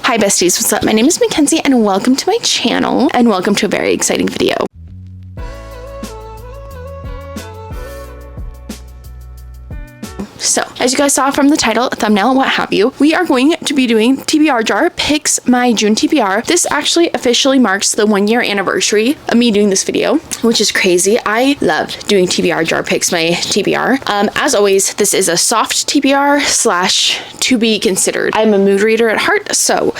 Hi besties, what's up? My name is Makenzie and welcome to my channel and welcome to a very exciting video. So, as you guys saw from the title, thumbnail, what have you, we are going to be doing TBR jar picks, my June TBR. This actually officially marks the 1-year anniversary of me doing this video, which is crazy. I loved doing TBR jar picks, my TBR. As always, this is a soft TBR slash to be considered. I'm a mood reader at heart, so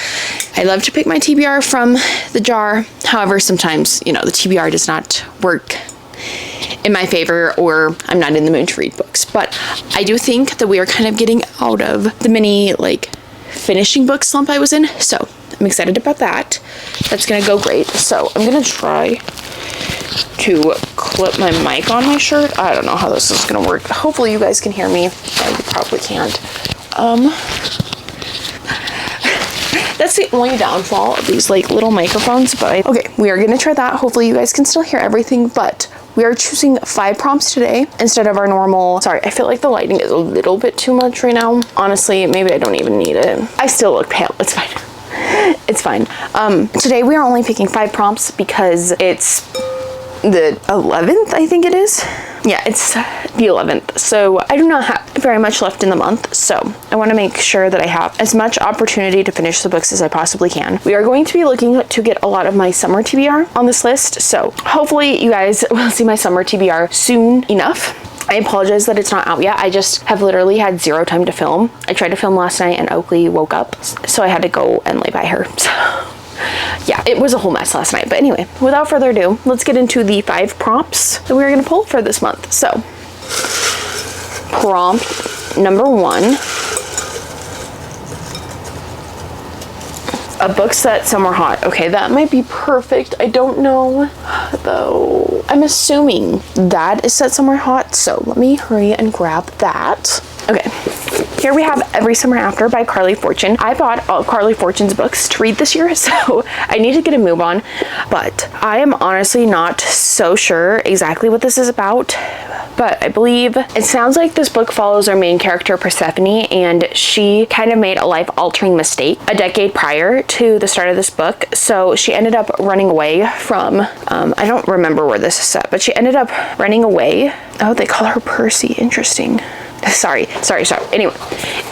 I love to pick my TBR from the jar. However, sometimes, you know, the TBR does not work in my favor, or I'm not in the mood to read books. But I do think that we are kind of getting out of the mini like finishing book slump I was in, so I'm excited about that. That's gonna go great. So I'm gonna try to clip my mic on my shirt. I don't know how this is gonna work. Hopefully you guys can hear me. You probably can't. That's the only downfall of these like little microphones, but okay, we are gonna try that. Hopefully you guys can still hear everything, but we are choosing 5 prompts today instead of our normal. Sorry, I feel like the lighting is a little bit too much right now. Honestly, maybe I don't even need it. I still look pale, it's fine. It's fine. Today we are only picking 5 prompts because it's the 11th, I think it is. Yeah, it's the 11th. So I do not have very much left in the month. So I want to make sure that I have as much opportunity to finish the books as I possibly can. We are going to be looking to get a lot of my summer TBR on this list. So hopefully you guys will see my summer TBR soon enough. I apologize that it's not out yet. I just have literally had 0 time to film. I tried to film last night and Oakley woke up, so I had to go and lay by her. So yeah, it was a whole mess last night. But anyway, without further ado, let's get into the 5 prompts that we're going to pull for this month. So, prompt number 1. A book set somewhere hot. Okay, that might be perfect. I don't know, though. I'm assuming that is set somewhere hot, so let me hurry and grab that. Okay. Here we have Every Summer After by Carly Fortune. I bought all Carly Fortune's books to read this year, so I need to get a move on, but I am honestly not so sure exactly what this is about. But I believe it sounds like this book follows our main character Persephone, and she kind of made a life-altering mistake a decade prior to the start of this book. So she ended up running away from, I don't remember where this is set, but she ended up running away. Oh, they call her Percy. Interesting. Sorry. Anyway,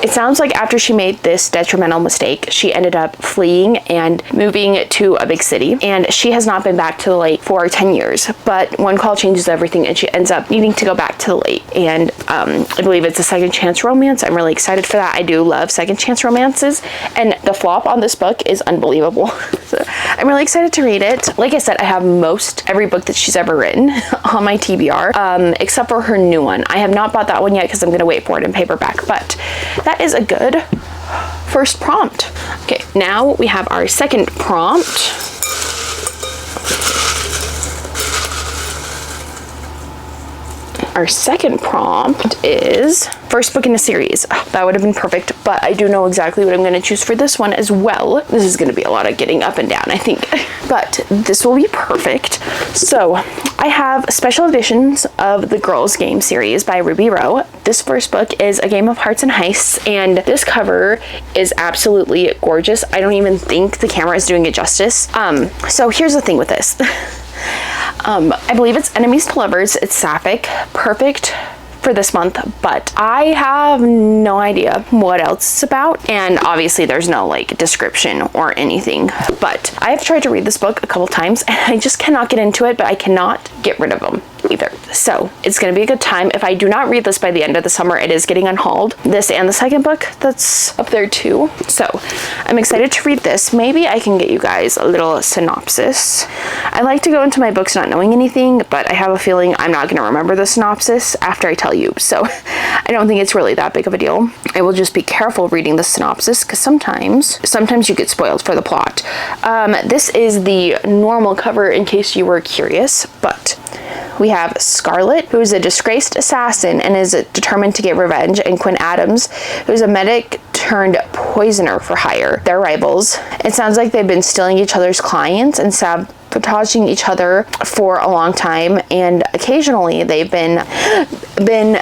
it sounds like after she made this detrimental mistake, she ended up fleeing and moving to a big city, and she has not been back to the lake for 10 years. But one call changes everything, and she ends up needing to go back to the lake. And I believe it's a second chance romance. I'm really excited for that. I do love second chance romances, and the flop on this book is unbelievable. So I'm really excited to read it. Like I said, I have every book that she's ever written on my TBR, except for her new one. I have not bought that one yet because I'm going to wait for it in paperback, but that is a good first prompt. Okay, now we have our second prompt. Our second prompt is first book in a series. That would have been perfect, but I do know exactly what I'm going to choose for this one as well. This is going to be a lot of getting up and down, I think, but this will be perfect. So I have special editions of the Girls Game series by Ruby Rowe. This first book is A Game of Hearts and Heists, and this cover is absolutely gorgeous. I don't even think the camera is doing it justice. So here's the thing with this. I believe it's Enemies to Lovers. It's sapphic, perfect for this month, but I have no idea what else it's about, and obviously there's no like description or anything. But I have tried to read this book a couple times and I just cannot get into it, but I cannot get rid of them either. So it's gonna be a good time. If I do not read this by the end of the summer, it is getting unhauled. This and the second book that's up there too. So I'm excited to read this. Maybe I can get you guys a little synopsis. I like to go into my books not knowing anything, but I have a feeling I'm not gonna remember the synopsis after I tell you. So I don't think it's really that big of a deal. I will just be careful reading the synopsis because sometimes you get spoiled for the plot. This is the normal cover in case you were curious, but we have Scarlett, who is a disgraced assassin and is determined to get revenge, and Quinn Adams, who's a medic turned poisoner for hire. They're rivals. It sounds like they've been stealing each other's clients and sabotaging each other for a long time, and occasionally they've been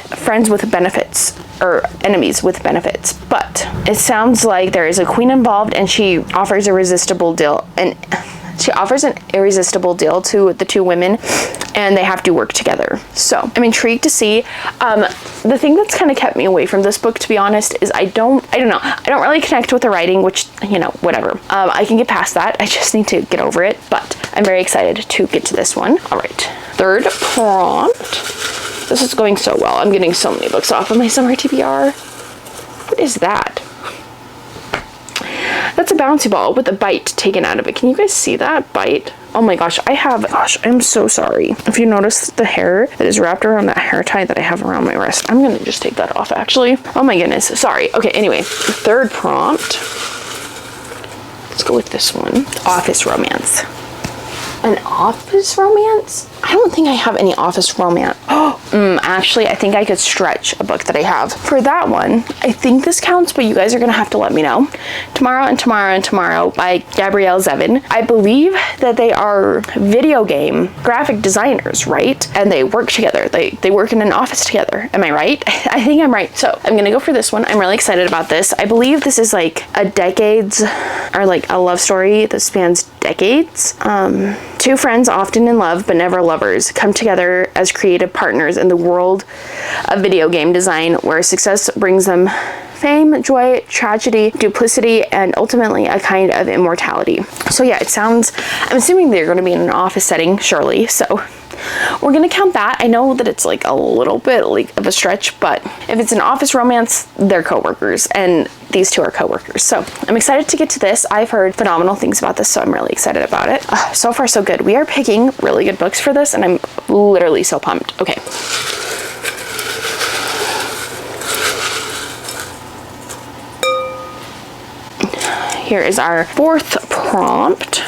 friends with benefits. or enemies with benefits. But it sounds like there is a queen involved, and she offers an irresistible deal to the two women, and they have to work together. So I'm intrigued to see. The thing that's kind of kept me away from this book, to be honest, is I don't know. I don't really connect with the writing, which, you know, whatever. I can get past that. I just need to get over it, but I'm very excited to get to this one. All right, third prompt. This is going so well. I'm getting so many books off of my summer TBR. What is that? That's a bouncy ball with a bite taken out of it. Can you guys see that bite? Oh my gosh, I'm so sorry. If you notice the hair that is wrapped around that hair tie that I have around my wrist, I'm gonna just take that off actually. Oh my goodness, sorry. Okay, anyway, third prompt. Let's go with this one. Office romance. An office romance? I don't think I have any office romance. Actually, I think I could stretch a book that I have. For that one, I think this counts, but you guys are gonna have to let me know. Tomorrow and Tomorrow and Tomorrow by Gabrielle Zevin. I believe that they are video game graphic designers, right? And they work together. They work in an office together. Am I right? I think I'm right. So I'm gonna go for this one. I'm really excited about this. I believe this is like a decades, or like a love story that spans decades. Two friends, often in love but never lovers, come together as creative partners in the world of video game design, where success brings them fame, joy, tragedy, duplicity, and ultimately a kind of immortality. So yeah, it sounds, I'm assuming they're going to be in an office setting, surely, so we're gonna count that. I know that it's like a little bit like of a stretch, but if it's an office romance, they're co-workers, and these two are co-workers. So I'm excited to get to this. I've heard phenomenal things about this, so I'm really excited about it. So far, so good. We are picking really good books for this, and I'm literally so pumped. Okay. Here is our fourth prompt.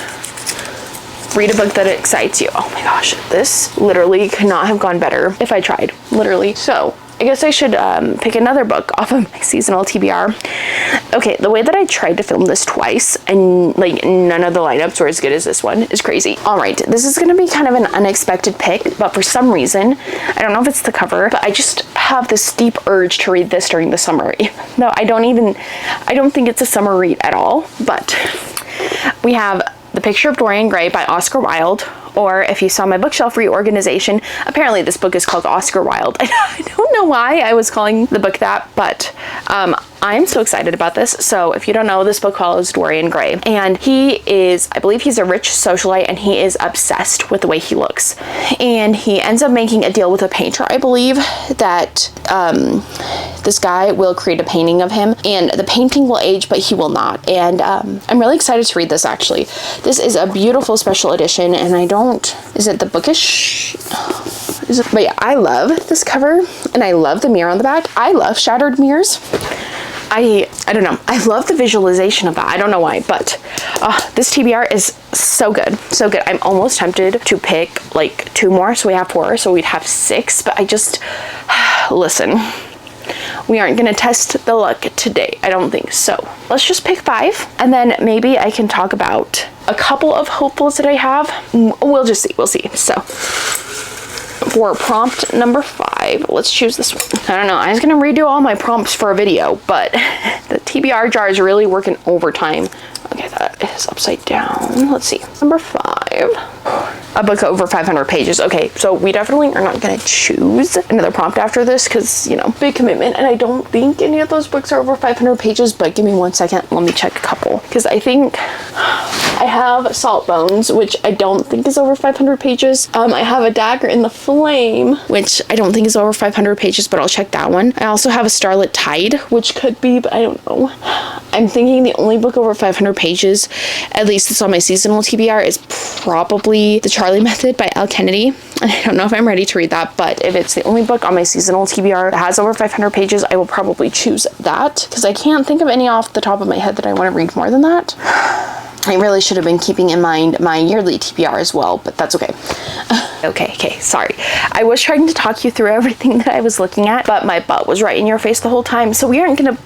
Read a book that excites you. Oh my gosh, this literally could not have gone better if I tried, literally. So I guess I should pick another book off of my seasonal TBR. Okay, the way that I tried to film this twice and like none of the lineups were as good as this one is crazy. All right, this is gonna be kind of an unexpected pick, but for some reason, I don't know if it's the cover, but I just have this deep urge to read this during the summer. No, I don't think it's a summer read at all, but we have The Picture of Dorian Gray by Oscar Wilde, or if you saw my bookshelf reorganization, apparently this book is called Oscar Wilde. I don't know why I was calling the book that, but I'm so excited about this. So if you don't know, this book follows Dorian Gray, and he is, I believe he's a rich socialite, and he is obsessed with the way he looks. And he ends up making a deal with a painter, I believe, that this guy will create a painting of him, and the painting will age, but he will not. And I'm really excited to read this, actually. This is a beautiful special edition, and is it the bookish? But yeah, I love this cover, and I love the mirror on the back. I love shattered mirrors. I don't know. I love the visualization of that. I don't know why, but this TBR is so good. So good. I'm almost tempted to pick like 2 more. So we have 4, so we'd have 6, but I just, listen, we aren't going to test the luck today. I don't think so. Let's just pick 5, and then maybe I can talk about a couple of hopefuls that I have. We'll just see. We'll see. So for prompt number 5, let's choose this one. I don't know. I was going to redo all my prompts for a video, but the TBR jar is really working overtime. Okay, that is upside down. Let's see. Number 5. A book over 500 pages. Okay, so we definitely are not going to choose another prompt after this because, you know, big commitment. And I don't think any of those books are over 500 pages, but give me 1 second. Let me check a couple. Because I think I have Salt Bones, which I don't think is over 500 pages. I have A Dagger in the Flame, which I don't think is over 500 pages, but I'll check that one. I also have A Starlit Tide, which could be, but I don't know. I'm thinking the only book over 500 pages, at least it's on my seasonal TBR, is probably The Charlie Method by Al Kennedy. And I don't know if I'm ready to read that, but if it's the only book on my seasonal TBR that has over 500 pages, I will probably choose that because I can't think of any off the top of my head that I want to read more than that. I really should have been keeping in mind my yearly TBR as well, but that's okay. Okay, sorry. I was trying to talk you through everything that I was looking at, but my butt was right in your face the whole time, so we aren't gonna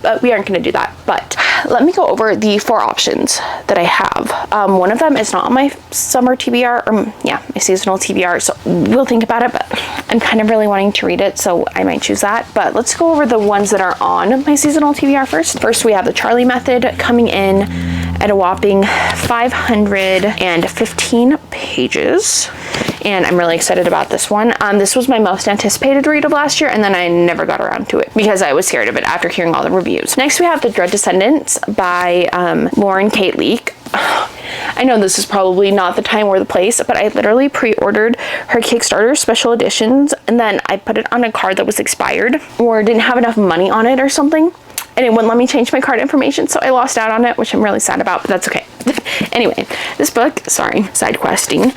do that. But let me go over the 4 options that I have. One of them is not on my summer TBR, or my seasonal TBR, so we'll think about it, but I'm kind of really wanting to read it, so I might choose that. But let's go over the ones that are on my seasonal TBR first. First, we have the Charlie Method coming in at a whopping 515 pages. And I'm really excited about this one. This was my most anticipated read of last year, and then I never got around to it because I was scared of it after hearing all the reviews. Next, we have The Dread Descendants by Lauren Kate Leake. I know this is probably not the time or the place, but I literally pre-ordered her Kickstarter special editions, and then I put it on a card that was expired or didn't have enough money on it or something, and it wouldn't let me change my card information, so I lost out on it, which I'm really sad about, but that's okay. Anyway, this book, sorry, side questing.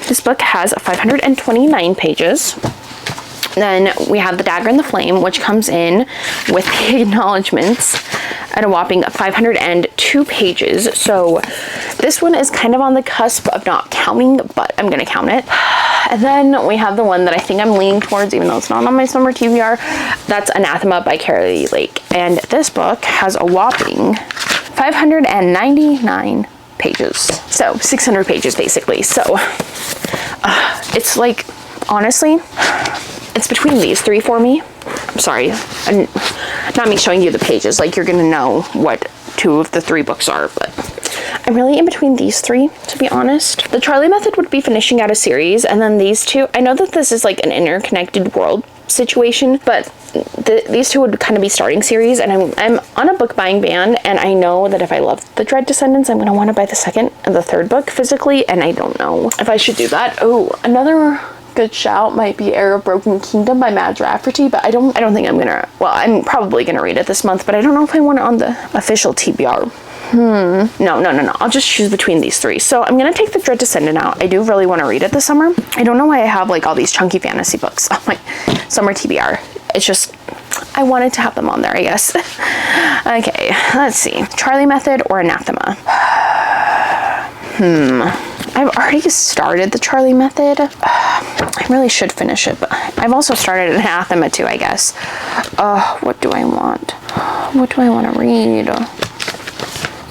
This book has 529 pages. Then we have The Dagger and the Flame, which comes in with the acknowledgements at a whopping 502 pages. So this one is kind of on the cusp of not counting, but I'm gonna count it. And then we have the one that I think I'm leaning towards, even though it's not on my summer TBR. That's Anathema by Carly Lake. And this book has a whopping 599 pages. So 600 pages basically. So it's like, honestly, it's between these 3 for me. I'm sorry, not me showing you the pages, like you're gonna know what 2 of the 3 books are, but I'm really in between these 3, to be honest. The Charlie Method would be finishing out a series, and then these 2, I know that this is like an interconnected world situation, but these 2 would kind of be starting series, and I'm on a book buying ban, and I know that if I love The Dread Descendants, I'm gonna want to buy the 2nd and the 3rd book physically, and I don't know if I should do that. Oh, another good shout might be Heir of Broken Kingdom by Madge Rafferty, but I don't think I'm gonna, well, I'm probably gonna read it this month, but I don't know if I want it on the official TBR. No, I'll just choose between these 3. So I'm gonna take The Dread Descendant out. I do really want to read it this summer. I don't know why I have like all these chunky fantasy books on my summer TBR. It's just, I wanted to have them on there, I guess. Okay, let's see. Charlie Method or Anathema? I've already started the Charlie Method. I really should finish it, but I've also started Anathema too, I guess. What do I want? What do I want to read?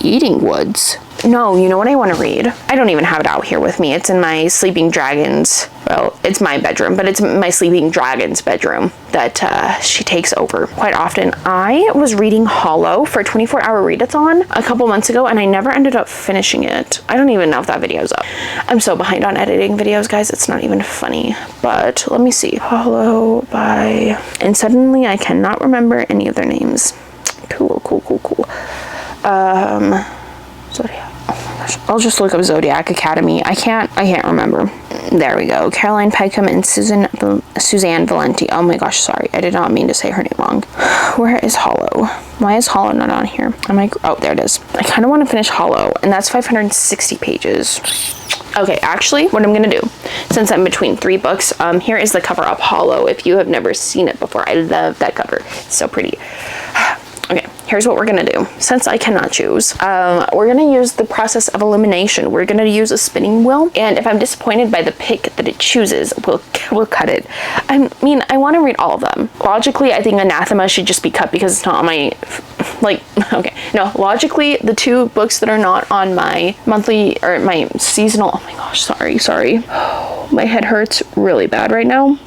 Eating Woods. No, you know what I want to read? I don't even have it out here with me. It's in my Sleeping Dragons, well, it's my bedroom, but it's my Sleeping Dragons bedroom that she takes over quite often. I was reading Hollow for a 24-hour readathon a couple months ago, and I never ended up finishing it. I don't even know if that video's up. I'm so behind on editing videos, guys. It's not even funny, but let me see. Hollow by, and suddenly I cannot remember any of their names. Cool. Zodiac. Oh my gosh. I'll just look up Zodiac Academy. I can't remember. There we go. Caroline Peckham and Suzanne Valenti. Oh my gosh, sorry. I did not mean to say her name wrong. Where is Hollow? Why is Hollow not on here? Oh, there it is. I kind of want to finish Hollow, and that's 560 pages. Okay, actually, what I'm gonna do, since I'm between 3 books, here is the cover of Hollow. If you have never seen it before, I love that cover. It's so pretty. Okay, here's what we're gonna do. Since I cannot choose, we're gonna use the process of elimination. We're gonna use a spinning wheel, and if I'm disappointed by the pick that it chooses, we'll cut it. I mean, I want to read all of them. Logically, I think Anathema should just be cut because it's not on my, okay, no, logically, the 2 books that are not on my monthly, or my seasonal, oh my gosh, sorry. My head hurts really bad right now,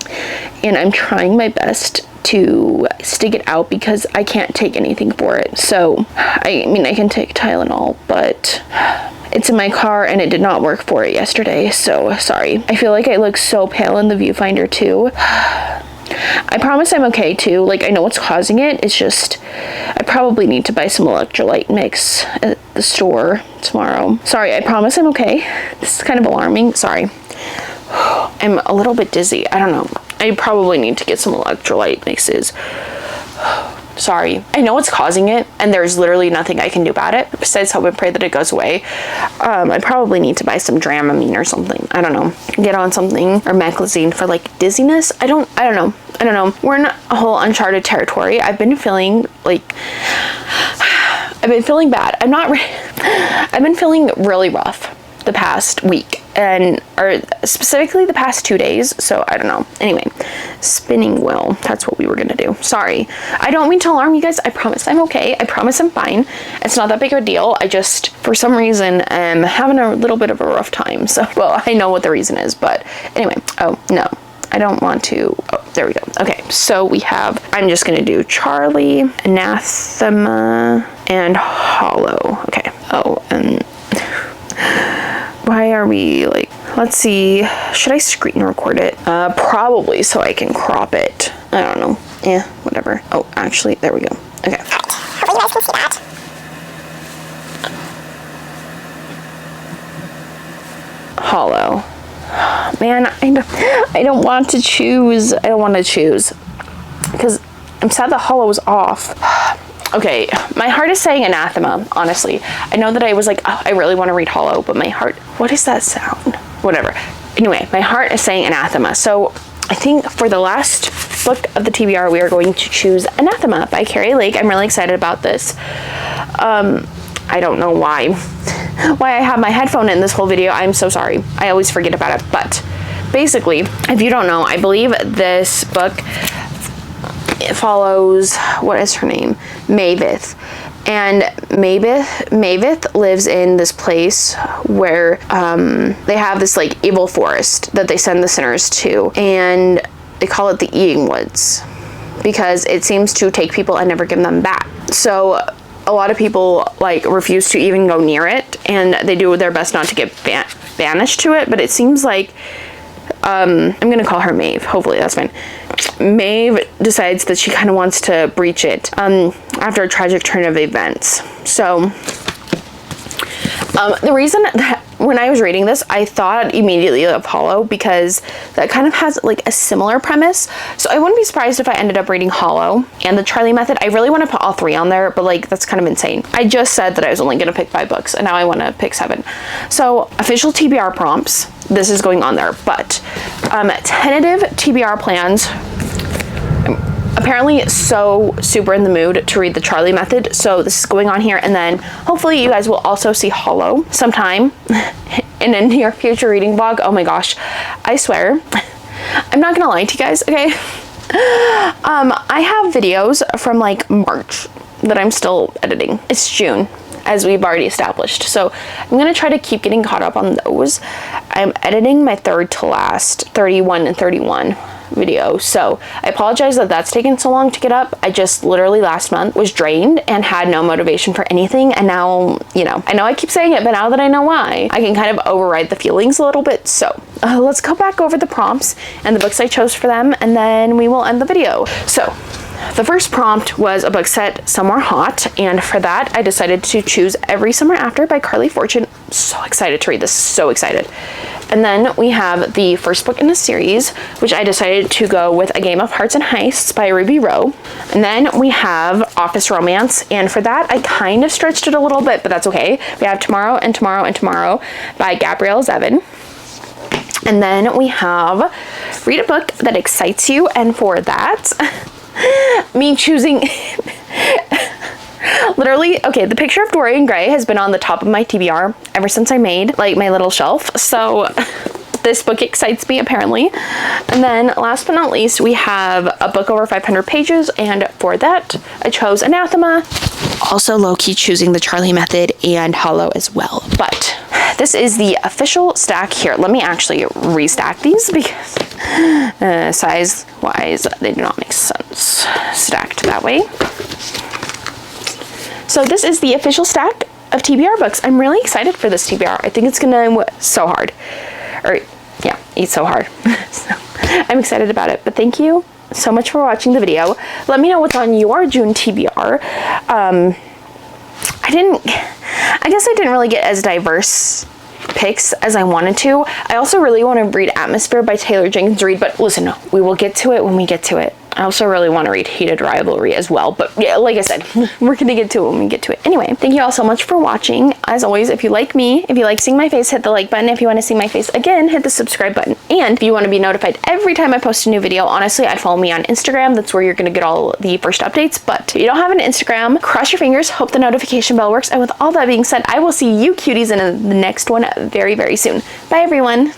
and I'm trying my best to stick it out because I can't take anything for it. So, I mean, I can take Tylenol, but it's in my car and it did not work for it yesterday, so sorry. I feel like I look so pale in the viewfinder too. I promise I'm okay too. Like, I know what's causing it. It's just, I probably need to buy some electrolyte mix at the store tomorrow. Sorry, I promise I'm okay. This is kind of alarming. Sorry. I'm a little bit dizzy. I don't know. I probably need to get some electrolyte mixes. Sorry. I know what's causing it, and there's literally nothing I can do about it besides hope and pray that it goes away. I probably need to buy some Dramamine or something. I don't know. Get on something, or Makenzie for like dizziness. I don't know. We're in a whole uncharted territory. I've been feeling bad. I've been feeling really rough the past week, or specifically the past 2 days, so I don't know. Anyway, spinning wheel, that's what we were gonna do. Sorry, I don't mean to alarm you guys. I promise I'm okay. I promise I'm fine. It's not that big of a deal. I just, for some reason, am having a little bit of a rough time. So, well, I know what the reason is, but anyway. Oh, no, I don't want to. Oh, there we go. Okay, so we have, I'm just gonna do Charlie, Anathema, and Hollow. Okay. Oh, and why are we like, let's see, should I screen record it? Probably, so I can crop it. I don't know. Yeah, whatever. Oh, actually, there we go. Okay. Hollow. Man, I don't want to choose. I don't want to choose because I'm sad the Hollow is off. Okay, my heart is saying Anathema, honestly. I know that I was like, oh, I really want to read Hollow, but my heart, what is that sound? Whatever. Anyway, my heart is saying Anathema. So I think for the last book of the TBR, we are going to choose Anathema by Carrie Lake. I'm really excited about this. I don't know why I have my headphone in this whole video. I'm so sorry. I always forget about it. But basically, if you don't know, I believe this book, it follows, what is her name? Maveth. And Maveth lives in this place where they have this like evil forest that they send the sinners to, and they call it the Eating Woods because it seems to take people and never give them back. So a lot of people like refuse to even go near it, and they do their best not to get banished to it, but it seems like I'm gonna call her Maeve, hopefully that's fine. Maeve decides that she kind of wants to breach it after a tragic turn of events. So the reason that when I was reading this, I thought immediately of Hollow because that kind of has like a similar premise. So I wouldn't be surprised if I ended up reading Hollow and the Charlie Method. I really want to put all 3 on there, but like that's kind of insane. I just said that I was only going to pick 5 books, and now I want to pick 7. So official TBR prompts, this is going on there, but tentative TBR plans. Apparently so super in the mood to read the Charlie Method, so this is going on here, and then hopefully you guys will also see Hollow sometime in a near future reading vlog. Oh my gosh, I swear I'm not gonna lie to you guys, okay? I have videos from like March that I'm still editing. It's June, as we've already established, so I'm gonna try to keep getting caught up on those. I'm editing my third to last 31 and 31 video, so I apologize that that's taken so long to get up. I just literally last month was drained and had no motivation for anything, and now, you know, I know I keep saying it, but now that I know why, I can kind of override the feelings a little bit. So let's go back over the prompts and the books I chose for them, and then we will end the video. So the first prompt was a book set somewhere hot, and for that I decided to choose Every Summer After by Carly Fortune. So excited to read this, so excited. And then we have the first book in the series, which I decided to go with A Game of Hearts and Heists by Ruby Rowe. And then we have Office Romance, and for that I kind of stretched it a little bit, but that's okay. We have Tomorrow and Tomorrow and Tomorrow by Gabrielle Zevin. And then we have Read a Book That Excites You, and for that me choosing literally, okay, the picture of Dorian Gray has been on the top of my TBR ever since I made like my little shelf, so this book excites me apparently. And then last but not least, we have a book over 500 pages, and for that I chose Anathema. Also low-key choosing the Charlie Method and Hollow as well, but this is the official stack here. Let me actually restack these because size wise they do not make sense stacked that way. So this is the official stack of TBR books. I'm really excited for this TBR. I think it's gonna so hard, or yeah, eat so hard. So I'm excited about it, but thank you so much for watching the video. Let me know what's on your June TBR. I guess I didn't really get as diverse picks as I wanted to. I also really want to read Atmosphere by Taylor Jenkins Reid, but listen, we will get to it when we get to it. I also really want to read Hated Rivalry as well, but yeah, like I said, we're gonna get to it when we get to it. Anyway, thank you all so much for watching. As always, if you like me, if you like seeing my face, hit the like button. If you want to see my face again, hit the subscribe button. And if you want to be notified every time I post a new video, honestly, I'd follow me on Instagram. That's where you're gonna get all the first updates. But if you don't have an Instagram, cross your fingers, hope the notification bell works. And with all that being said, I will see you cuties in the next one very, very soon. Bye everyone.